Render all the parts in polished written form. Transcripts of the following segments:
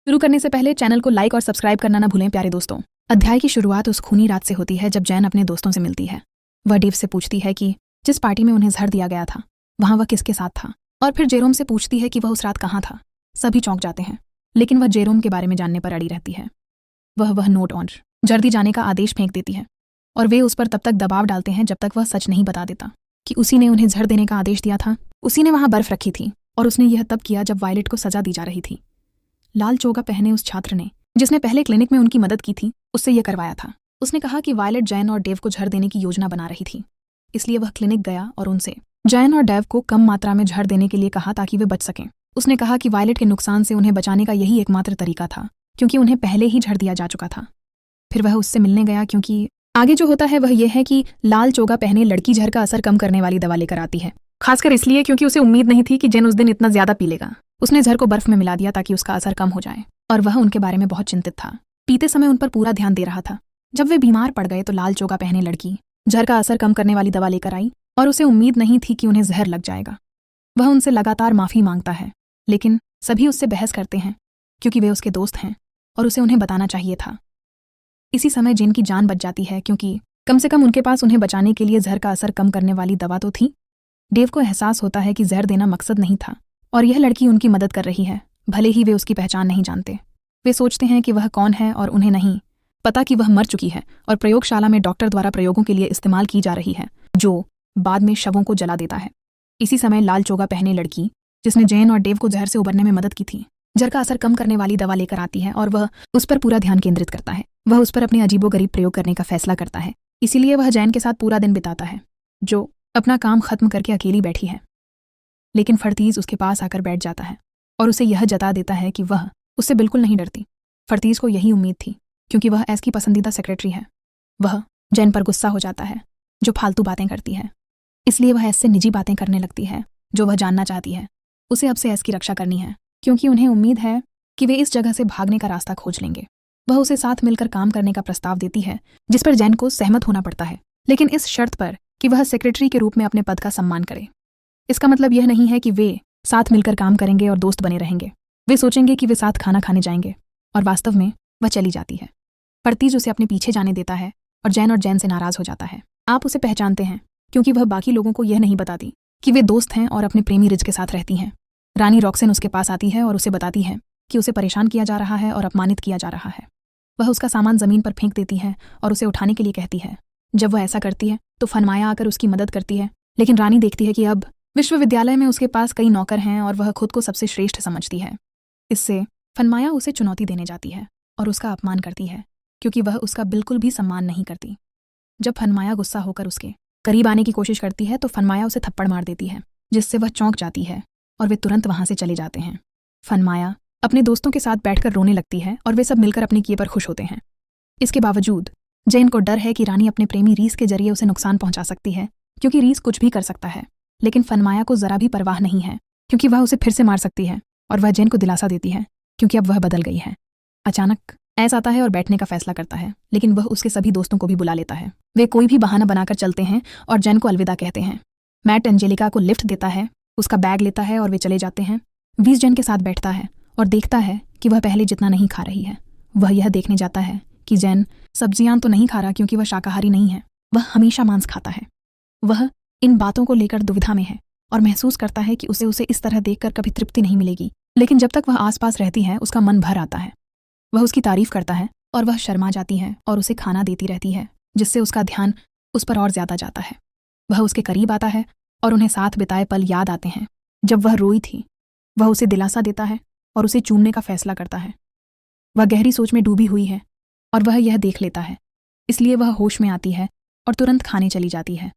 शुरू करने से पहले चैनल को लाइक और सब्सक्राइब करना ना भूलें प्यारे दोस्तों। अध्याय की शुरुआत उस खूनी रात से होती है जब जैन अपने दोस्तों से मिलती है। वह डेव से पूछती है कि जिस पार्टी में उन्हें जहर दिया गया था वहाँ वह किसके साथ था, और फिर जेरोम से पूछती है कि वह उस रात कहाँ था। सभी चौंक जाते हैं, लेकिन वह जेरोम के बारे में जानने पर अड़ी रहती है। वह नोट और जल्दी जाने का आदेश फेंक देती है और वे उस पर तब तक दबाव डालते हैं जब तक वह सच नहीं बता देता कि उसी ने उन्हें जहर देने का आदेश दिया था। उसी ने वहाँ बर्फ रखी थी और उसने यह तब किया जब वायलेट को सजा दी जा रही थी। लाल चोगा पहने उस छात्र ने जिसने पहले क्लिनिक में उनकी मदद की थी उससे यह करवाया था। उसने कहा कि वायलेट जैन और डेव को जहर देने की योजना बना रही थी, इसलिए वह क्लिनिक गया और उनसे जैन और डेव को कम मात्रा में जहर देने के लिए कहा ताकि वे बच सकें। उसने कहा कि वायलेट के नुकसान से उन्हें बचाने का यही एकमात्र तरीका था, क्योंकि उन्हें पहले ही जहर दिया जा चुका था। फिर वह उससे मिलने गया, क्योंकि आगे जो होता है वह यह है कि लाल चोगा पहने लड़की जहर का असर कम करने वाली दवा लेकर आती है, खासकर इसलिए क्योंकि उसे उम्मीद नहीं थी कि जेन उस दिन इतना ज्यादा पी लेगा। उसने जहर को बर्फ में मिला दिया ताकि उसका असर कम हो जाए, और वह उनके बारे में बहुत चिंतित था। पीते समय उन पर पूरा ध्यान दे रहा था। जब वे बीमार पड़ गए तो लाल चोगा पहने लड़की जहर का असर कम करने वाली दवा लेकर आई, और उसे उम्मीद नहीं थी कि उन्हें जहर लग जाएगा। वह उनसे लगातार माफी मांगता है, लेकिन सभी उससे बहस करते हैं क्योंकि वे उसके दोस्त हैं और उसे उन्हें बताना चाहिए था। इसी समय जेन की जान बच जाती है, क्योंकि कम से कम उनके पास उन्हें बचाने के लिए जहर का असर कम करने वाली दवा तो थी। डेव को एहसास होता है कि जहर देना मकसद नहीं था और यह लड़की उनकी मदद कर रही है, भले ही वे उसकी पहचान नहीं जानते। वे सोचते हैं कि वह कौन है और उन्हें नहीं पता कि वह मर चुकी है और प्रयोगशाला में डॉक्टर द्वारा प्रयोगों के लिए इस्तेमाल की जा रही है, जो बाद में शवों को जला देता है। इसी समय लाल चोगा पहने लड़की जिसने जैन और डेव को जहर से उबरने में मदद की थी जहर का असर कम करने वाली दवा लेकर आती है, और वह उस पर पूरा ध्यान केंद्रित करता है। वह उस पर अपने अजीबोगरीब प्रयोग करने का फैसला करता है, इसीलिए वह जैन के साथ पूरा दिन बिताता है, जो अपना काम खत्म करके अकेली बैठी है। लेकिन फरतीज उसके पास आकर बैठ जाता है और उसे यह जता देता है कि वह उससे बिल्कुल नहीं डरती। फरतीज को यही उम्मीद थी, क्योंकि वह एस की पसंदीदा सेक्रेटरी है। वह जैन पर गुस्सा हो जाता है, जो फालतू बातें करती है, इसलिए वह एस से निजी बातें करने लगती है जो वह जानना चाहती है। उसे अब से एस की रक्षा करनी है, क्योंकि उन्हें उम्मीद है कि वे इस जगह से भागने का रास्ता खोज लेंगे। वह उसे साथ मिलकर काम करने का प्रस्ताव देती है, जिस पर जैन को सहमत होना पड़ता है, लेकिन इस शर्त पर कि वह सेक्रेटरी के रूप में अपने पद का सम्मान करे। इसका मतलब यह नहीं है कि वे साथ मिलकर काम करेंगे और दोस्त बने रहेंगे। वे सोचेंगे कि वे साथ खाना खाने जाएंगे, और वास्तव में वह चली जाती है। फरतीज उसे अपने पीछे जाने देता है और जैन से नाराज हो जाता है। आप उसे पहचानते हैं, क्योंकि वह बाकी लोगों को यह नहीं बताती कि वे दोस्त हैं और अपने प्रेमी रिज के साथ रहती हैं। रानी रॉक्सन उसके पास आती है और उसे बताती है कि उसे परेशान किया जा रहा है और अपमानित किया जा रहा है। वह उसका सामान जमीन पर फेंक देती है और उसे उठाने के लिए कहती है। जब वह ऐसा करती है तो फनमाया आकर उसकी मदद करती है, लेकिन रानी देखती है कि अब विश्वविद्यालय में उसके पास कई नौकर हैं और वह खुद को सबसे श्रेष्ठ समझती है। इससे फनमाया उसे चुनौती देने जाती है और उसका अपमान करती है, क्योंकि वह उसका बिल्कुल भी सम्मान नहीं करती। जब फनमाया गुस्सा होकर उसके करीब आने की कोशिश करती है तो फनमाया उसे थप्पड़ मार देती है, जिससे वह चौंक जाती है और वे तुरंत वहां से चले जाते हैं। फनमाया अपने दोस्तों के साथ बैठकर रोने लगती है और वे सब मिलकर अपने किए पर खुश होते हैं। इसके बावजूद जैन को डर है कि रानी अपने प्रेमी रीस के जरिए उसे नुकसान पहुंचा सकती है, क्योंकि रीस कुछ भी कर सकता है। लेकिन फनमाया को जरा भी परवाह नहीं है, क्योंकि वह उसे फिर से मार सकती है, और वह जैन को दिलासा देती है क्योंकि अब वह बदल गई है। अचानक ऐसा आता है और बैठने का फैसला करता है, लेकिन वह उसके सभी दोस्तों को भी बुला लेता है। वे कोई भी बहाना बनाकर चलते हैं और जैन को अलविदा कहते हैं। मैट एंजेलिका को लिफ्ट देता है, उसका बैग लेता है और वे चले जाते हैं। वीस जैन के साथ बैठता है और देखता है कि वह पहले जितना नहीं खा रही है। वह यह देखने जाता है कि जैन सब्जियां तो नहीं खा रहा, क्योंकि वह शाकाहारी नहीं है, वह हमेशा मांस खाता है। वह इन बातों को लेकर दुविधा में है और महसूस करता है कि उसे इस तरह देखकर कभी तृप्ति नहीं मिलेगी, लेकिन जब तक वह आसपास रहती है उसका मन भर आता है। वह उसकी तारीफ करता है और वह शर्मा जाती है और उसे खाना देती रहती है, जिससे उसका ध्यान उस पर और ज्यादा जाता है। वह उसके करीब आता है और उन्हें साथ बिताए पल याद आते हैं जब वह रोई थी। वह उसे दिलासा देता है और उसे चूमने का फैसला करता है। वह गहरी सोच में डूबी हुई है और वह यह देख लेता है, इसलिए वह होश में आती है और तुरंत खाने चली जाती है।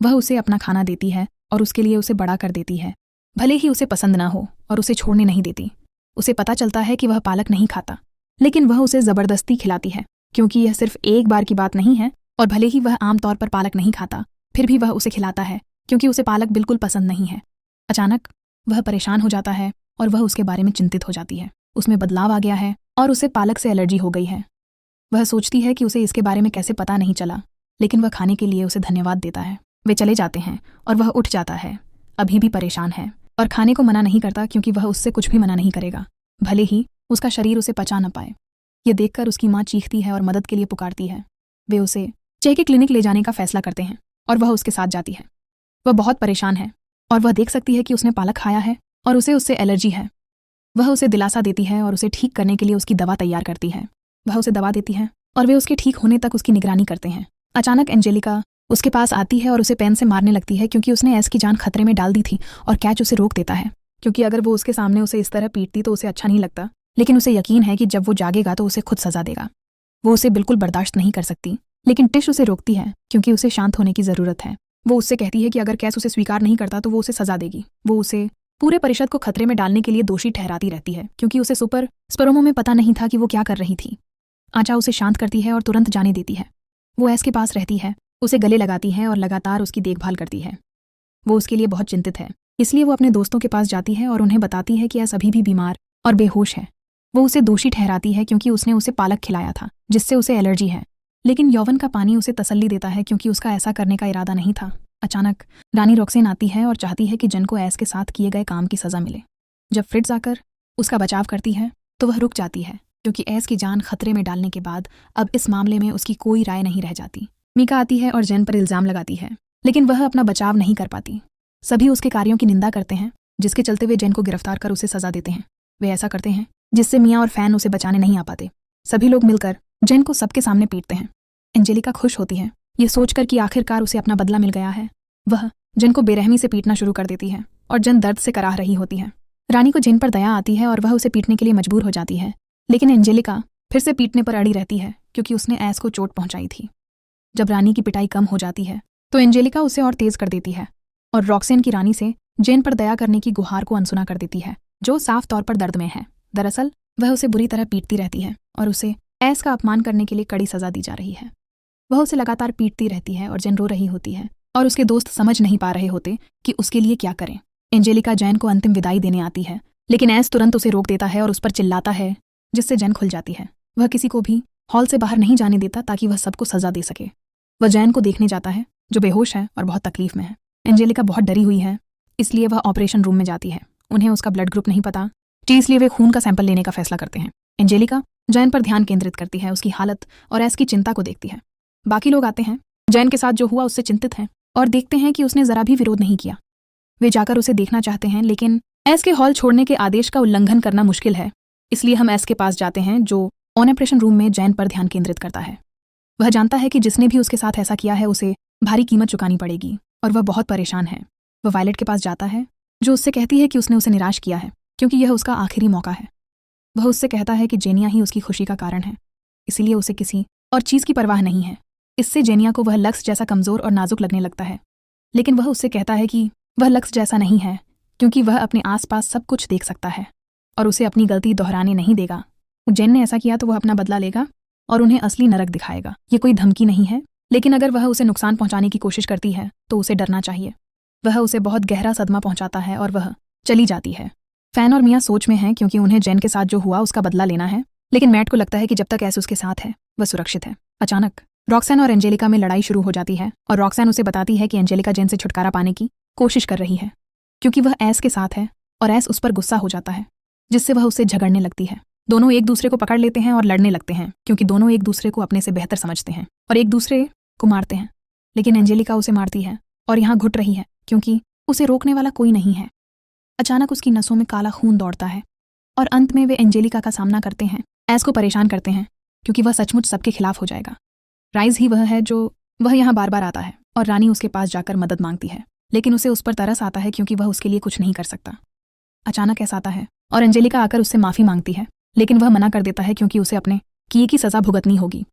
वह उसे अपना खाना देती है और उसके लिए उसे बड़ा कर देती है, भले ही उसे पसंद ना हो, और उसे छोड़ने नहीं देती। उसे पता चलता है कि वह पालक नहीं खाता, लेकिन वह उसे जबरदस्ती खिलाती है, क्योंकि यह सिर्फ एक बार की बात नहीं है, और भले ही वह आमतौर पर पालक नहीं खाता, फिर भी वह उसे खिलाता है, क्योंकि उसे पालक बिल्कुल पसंद नहीं है। अचानक वह परेशान हो जाता है और वह उसके बारे में चिंतित हो जाती है। उसमें बदलाव आ गया है और उसे पालक से एलर्जी हो गई है। वह सोचती है कि उसे इसके बारे में कैसे पता नहीं चला, लेकिन वह खाने के लिए उसे धन्यवाद देता है। वे चले जाते हैं और वह उठ जाता है, अभी भी परेशान है, और खाने को मना नहीं करता, क्योंकि वह उससे कुछ भी मना नहीं करेगा, भले ही उसका शरीर उसे पचा न पाए। ये देखकर उसकी माँ चीखती है और मदद के लिए पुकारती है। वे उसे जय के क्लिनिक ले जाने का फैसला करते हैं और वह उसके साथ जाती है। वह बहुत परेशान है और वह देख सकती है कि उसने पालक खाया है और उसे उससे एलर्जी है। वह उसे दिलासा देती है और उसे ठीक करने के लिए उसकी दवा तैयार करती है। वह उसे दवा देती है और वे उसके ठीक होने तक उसकी निगरानी करते हैं। अचानक एंजेलिका उसके पास आती है और उसे पेन से मारने लगती है क्योंकि उसने एस की जान खतरे में डाल दी थी और कैच उसे रोक देता है, क्योंकि अगर वो उसके सामने उसे इस तरह पीटती तो उसे अच्छा नहीं लगता, लेकिन उसे यकीन है कि जब वो जागेगा तो उसे खुद सजा देगा। वो उसे बिल्कुल बर्दाश्त नहीं कर सकती, लेकिन टिश उसे रोकती है क्योंकि उसे शांत होने की ज़रूरत है। वो उससे कहती है कि अगर कैस उसे स्वीकार नहीं करता तो वो उसे सजा देगी। वो उसे पूरे परिषद को खतरे में डालने के लिए दोषी ठहराती रहती है क्योंकि उसे सुपर स्परोमो में पता नहीं था कि वो क्या कर रही थी। आचा उसे शांत करती है और तुरंत जाने देती है। वो एस के पास रहती है, उसे गले लगाती है और लगातार उसकी देखभाल करती है। वो उसके लिए बहुत चिंतित है, इसलिए वो अपने दोस्तों के पास जाती है और उन्हें बताती है कि एस अभी भी बीमार और बेहोश है। वो उसे दोषी ठहराती है क्योंकि उसने उसे पालक खिलाया था जिससे उसे एलर्जी है, लेकिन यौवन का पानी उसे तसल्ली देता है क्योंकि उसका ऐसा करने का इरादा नहीं था। अचानक रानी रॉक्सेन आती है और चाहती है कि जन को एस के साथ किए गए काम की सज़ा मिले। जब फ्रिट्ज आकर उसका बचाव करती है तो वह रुक जाती है क्योंकि एस की जान खतरे में डालने के बाद अब इस मामले में उसकी कोई राय नहीं रह जाती। मीका आती है और जेन पर इल्ज़ाम लगाती है, लेकिन वह अपना बचाव नहीं कर पाती। सभी उसके कार्यों की निंदा करते हैं, जिसके चलते वे जेन को गिरफ्तार कर उसे सज़ा देते हैं। वे ऐसा करते हैं जिससे मियाँ और फैन उसे बचाने नहीं आ पाते। सभी लोग मिलकर जेन को सबके सामने पीटते हैं। एंजेलिका खुश होती है, ये सोचकर कि आखिरकार उसे अपना बदला मिल गया है। वह जेन को बेरहमी से पीटना शुरू कर देती है और जेन दर्द से कराह रही होती है। रानी को जेन पर दया आती है और वह उसे पीटने के लिए मजबूर हो जाती है, लेकिन एंजेलिका फिर से पीटने पर अड़ी रहती है क्योंकि उसने एस को चोट पहुंचाई थी। जब रानी की पिटाई कम हो जाती है तो एंजेलिका उसे और तेज कर देती है और रॉक्सेन की रानी से जेन पर दया करने की गुहार को अनसुना कर देती है, जो साफ तौर पर दर्द में है। दरअसल वह उसे बुरी तरह पीटती रहती है और उसे एस का अपमान करने के लिए कड़ी सजा दी जा रही है। वह उसे लगातार पीटती रहती है और जेन रो रही होती है और उसके दोस्त समझ नहीं पा रहे होते कि उसके लिए क्या करें। एंजेलिका जेन को अंतिम विदाई देने आती है, लेकिन एस तुरंत उसे रोक देता है और उस पर चिल्लाता है, जिससे जेन खुल जाती है। वह किसी को भी हॉल से बाहर नहीं जाने देता ताकि वह सबको सजा दे सके। वह जेन को देखने जाता है जो बेहोश है और बहुत तकलीफ में है। एंजेलिका बहुत डरी हुई है, इसलिए वह ऑपरेशन रूम में जाती है। उन्हें उसका ब्लड ग्रुप नहीं पता, इसलिए वे खून का सैंपल लेने का फैसला करते हैं। एंजेलिका जैन पर ध्यान केंद्रित करती है, उसकी हालत और एस की चिंता को देखती है। बाकी लोग आते हैं, जैन के साथ जो हुआ उससे चिंतित हैं और देखते हैं कि उसने जरा भी विरोध नहीं किया। वे जाकर उसे देखना चाहते हैं, लेकिन एस के हॉल छोड़ने के आदेश का उल्लंघन करना मुश्किल है, इसलिए हम एस के पास जाते हैं जो ऑपरेशन रूम में जैन पर ध्यान केंद्रित करता है। वह जानता है कि जिसने भी उसके साथ ऐसा किया है उसे भारी कीमत चुकानी पड़ेगी और वह बहुत परेशान है। वह वायलेट के पास जाता है जो उससे कहती है कि उसने उसे निराश किया है क्योंकि यह उसका आखिरी मौका है। वह उससे कहता है कि जेनिया ही उसकी खुशी का कारण है, इसीलिए उसे किसी और चीज़ की परवाह नहीं है। इससे जेनिया को वह लक्स जैसा कमज़ोर और नाजुक लगने लगता है, लेकिन वह उससे कहता है कि वह लक्स जैसा नहीं है क्योंकि वह अपने आसपास सब कुछ देख सकता है और उसे अपनी गलती दोहराने नहीं देगा। जेन ने ऐसा किया तो वह अपना बदला लेगा और उन्हें असली नरक दिखाएगा। ये कोई धमकी नहीं है, लेकिन अगर वह उसे नुकसान पहुंचाने की कोशिश करती है तो उसे डरना चाहिए। वह उसे बहुत गहरा सदमा पहुंचाता है और वह चली जाती है। फैन और मियाँ सोच में हैं क्योंकि उन्हें जेन के साथ जो हुआ उसका बदला लेना है, लेकिन मैट को लगता है कि जब तक ऐस उसके साथ है वह सुरक्षित है। अचानक रॉक्सैन और एंजेलिका में लड़ाई शुरू हो जाती है और रॉक्सैन उसे बताती है कि एंजेलिका जेन से छुटकारा पाने की कोशिश कर रही है क्योंकि वह एस के साथ है और एस उस पर गुस्सा हो जाता है, जिससे वह उससे झगड़ने लगती है। दोनों एक दूसरे को पकड़ लेते हैं और लड़ने लगते हैं क्योंकि दोनों एक दूसरे को अपने से बेहतर समझते हैं और एक दूसरे को मारते हैं, लेकिन एंजेलिका उसे मारती है और यहाँ घुट रही है क्योंकि उसे रोकने वाला कोई नहीं है। अचानक उसकी नसों में काला खून दौड़ता है और अंत में वे एंजेलिका का सामना करते हैं। एस को परेशान करते हैं क्योंकि वह सचमुच सबके खिलाफ हो जाएगा। राइज ही वह है जो वह यहाँ बार बार आता है और रानी उसके पास जाकर मदद मांगती है, लेकिन उसे उस पर तरस आता है क्योंकि वह उसके लिए कुछ नहीं कर सकता। अचानक ऐसा आता है और एंजेलिका आकर उससे माफ़ी मांगती है, लेकिन वह मना कर देता है क्योंकि उसे अपने किए की सज़ा भुगतनी होगी।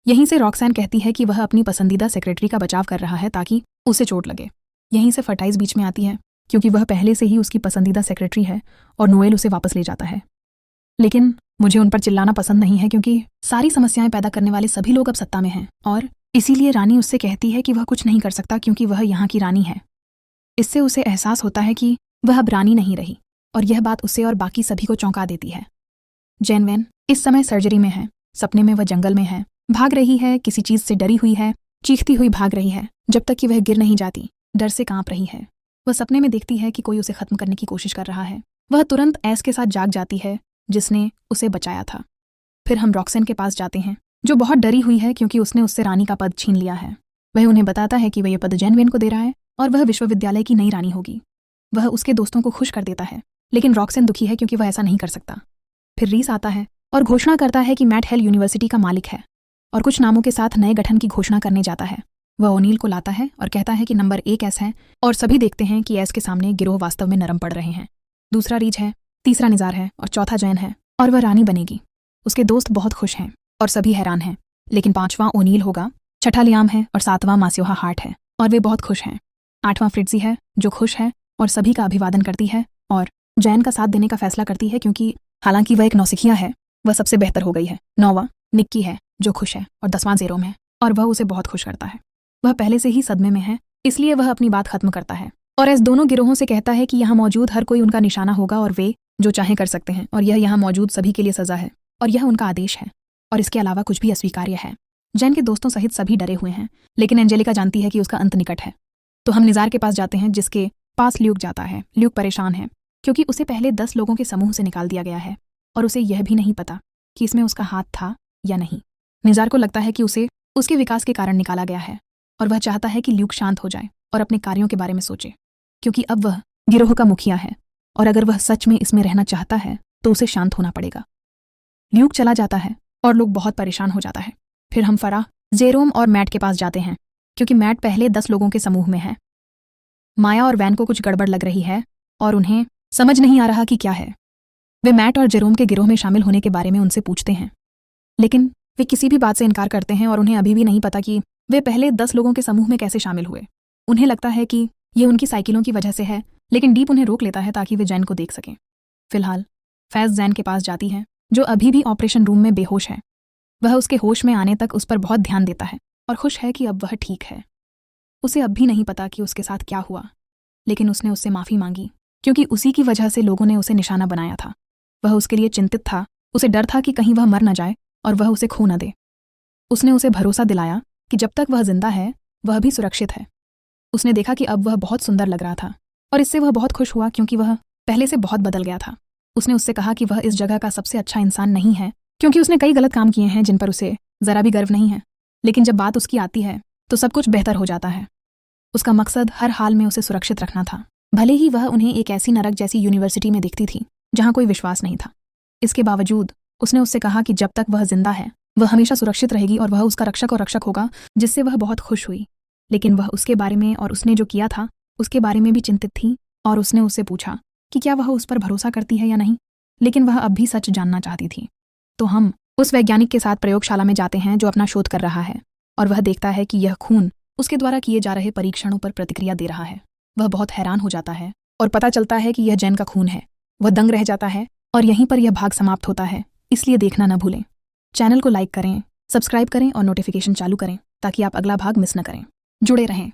यहीं से रॉक्सैन कहती है कि वह अपनी पसंदीदा सेक्रेटरी का बचाव कर रहा है ताकि उसे चोट लगे। यहीं से फर्टाइज बीच में आती है क्योंकि वह पहले से ही उसकी पसंदीदा सेक्रेटरी है और नोएल उसे वापस ले जाता है। लेकिन मुझे उन पर चिल्लाना पसंद नहीं है क्योंकि सारी समस्याएं पैदा करने वाले सभी लोग अब सत्ता में हैं और इसीलिए रानी उससे कहती है कि वह कुछ नहीं कर सकता क्योंकि वह यहाँ की रानी है। इससे उसे एहसास होता है कि वह अब रानी नहीं रही और यह बात उसे और बाकी सभी को चौंका देती है। जेन वेन इस समय सर्जरी में है। सपने में वह जंगल में है, भाग रही है, किसी चीज़ से डरी हुई है, चीखती हुई भाग रही है जब तक कि वह गिर नहीं जाती। डर से कांप रही है। वह सपने में देखती है कि कोई उसे खत्म करने की कोशिश कर रहा है। वह तुरंत एस के साथ जाग जाती है जिसने उसे बचाया था। फिर हम रॉक्सन के पास जाते हैं, जो बहुत डरी हुई है क्योंकि उसने उससे रानी का पद छीन लिया है। वह उन्हें बताता है कि वह यह पद जैन वेन को दे रहा है और वह विश्वविद्यालय की नई रानी होगी। वह उसके दोस्तों को खुश कर देता है, लेकिन रॉक्सन दुखी है क्योंकि वह ऐसा नहीं कर सकता। फिर रीस आता है और घोषणा करता है कि मैट हेल यूनिवर्सिटी का मालिक है और कुछ नामों के साथ नए गठन की घोषणा करने जाता है। वह ओनील को लाता है और कहता है कि नंबर 1 एस है और सभी देखते हैं कि एस के सामने गिरोह वास्तव में नरम पड़ रहे हैं। दूसरा रीज है, तीसरा निजार है और चौथा जैन है और वह रानी बनेगी। उसके दोस्त बहुत खुश हैं और सभी हैरान हैं, लेकिन 5वां ओनील होगा, 6ठा लियाम है और 7वां मास्योहा हार्ट है और वे बहुत खुश हैं। 8वां फ्रिट्जी है जो खुश है और सभी का अभिवादन करती है और जैन का साथ देने का फैसला करती है क्योंकि हालांकि वह एक नौसिखिया है, वह सबसे बेहतर हो गई है। 9वां निक्की है जो खुश है और 10वां जेरोम है और वह उसे बहुत खुश करता है। वह पहले से ही सदमे में है, इसलिए वह अपनी बात खत्म करता है और ऐसे दोनों गिरोहों से कहता है कि यहाँ मौजूद हर कोई उनका निशाना होगा और वे जो चाहे कर सकते हैं और यह यहाँ मौजूद सभी के लिए सजा है और यह उनका आदेश है और इसके अलावा कुछ भी अस्वीकार्य है। जैन के दोस्तों सहित सभी डरे हुए हैं, लेकिन एंजेलिका जानती है कि उसका अंत निकट है। तो हम निजार के पास जाते हैं, जिसके पास ल्यूक जाता है। ल्यूक परेशान है क्योंकि उसे पहले 10 लोगों के समूह से निकाल दिया गया है और उसे यह भी नहीं पता कि इसमें उसका हाथ था या नहीं। निजार को लगता है कि उसे उसके विकास के कारण निकाला गया है और वह चाहता है कि ल्यूक शांत हो जाए और अपने कार्यों के बारे में सोचे, क्योंकि अब वह गिरोह का मुखिया है और अगर वह सच में इसमें रहना चाहता है तो उसे शांत होना पड़ेगा। ल्यूक चला जाता है और लोग बहुत परेशान हो जाता है। फिर हम फराह, जेरोम और मैट के पास जाते हैं, क्योंकि मैट पहले 10 लोगों के समूह में है। माया और वैन को कुछ गड़बड़ लग रही है और उन्हें समझ नहीं आ रहा कि क्या है। वे मैट और जेरोम के गिरोह में शामिल होने के बारे में उनसे पूछते हैं, लेकिन वे किसी भी बात से इनकार करते हैं और उन्हें अभी भी नहीं पता कि वे पहले 10 लोगों के समूह में कैसे शामिल हुए। उन्हें लगता है कि ये उनकी साइकिलों की वजह से है, लेकिन डीप उन्हें रोक लेता है ताकि वे जैन को देख सकें। फिलहाल फैज जैन के पास जाती है, जो अभी भी ऑपरेशन रूम में बेहोश है। वह उसके होश में आने तक उस पर बहुत ध्यान देता है और खुश है कि अब वह ठीक है। उसे अब भी नहीं पता कि उसके साथ क्या हुआ, लेकिन उसने उससे माफ़ी मांगी क्योंकि उसी की वजह से लोगों ने उसे निशाना बनाया था। वह उसके लिए चिंतित था, उसे डर था कि कहीं वह मर न जाए और वह उसे खो न दे। उसने उसे भरोसा दिलाया कि जब तक वह जिंदा है वह भी सुरक्षित है। उसने देखा कि अब वह बहुत सुंदर लग रहा था और इससे वह बहुत खुश हुआ क्योंकि वह पहले से बहुत बदल गया था। उसने उससे कहा कि वह इस जगह का सबसे अच्छा इंसान नहीं है क्योंकि उसने कई गलत काम किए हैं जिन पर उसे ज़रा भी गर्व नहीं है, लेकिन जब बात उसकी आती है तो सब कुछ बेहतर हो जाता है। उसका मकसद हर हाल में उसे सुरक्षित रखना था, भले ही वह उन्हें एक ऐसी नरक जैसी यूनिवर्सिटी में दिखती थी जहाँ कोई विश्वास नहीं था। इसके बावजूद उसने उससे कहा कि जब तक वह जिंदा है वह हमेशा सुरक्षित रहेगी और वह उसका रक्षक और रक्षक होगा, जिससे वह बहुत खुश हुई। लेकिन वह उसके बारे में और उसने जो किया था उसके बारे में भी चिंतित थी और उसने उससे पूछा कि क्या वह उस पर भरोसा करती है या नहीं, लेकिन वह अब भी सच जानना चाहती थी। तो हम उस वैज्ञानिक के साथ प्रयोगशाला में जाते हैं जो अपना शोध कर रहा है और वह देखता है कि यह खून उसके द्वारा किए जा रहे परीक्षणों पर प्रतिक्रिया दे रहा है। वह बहुत हैरान हो जाता है और पता चलता है कि यह जैन का खून है। वह दंग रह जाता है और यहीं पर यह भाग समाप्त होता है, इसलिए देखना न भूलें। चैनल को लाइक करें, सब्सक्राइब करें और नोटिफिकेशन चालू करें ताकि आप अगला भाग मिस न करें। जुड़े रहें।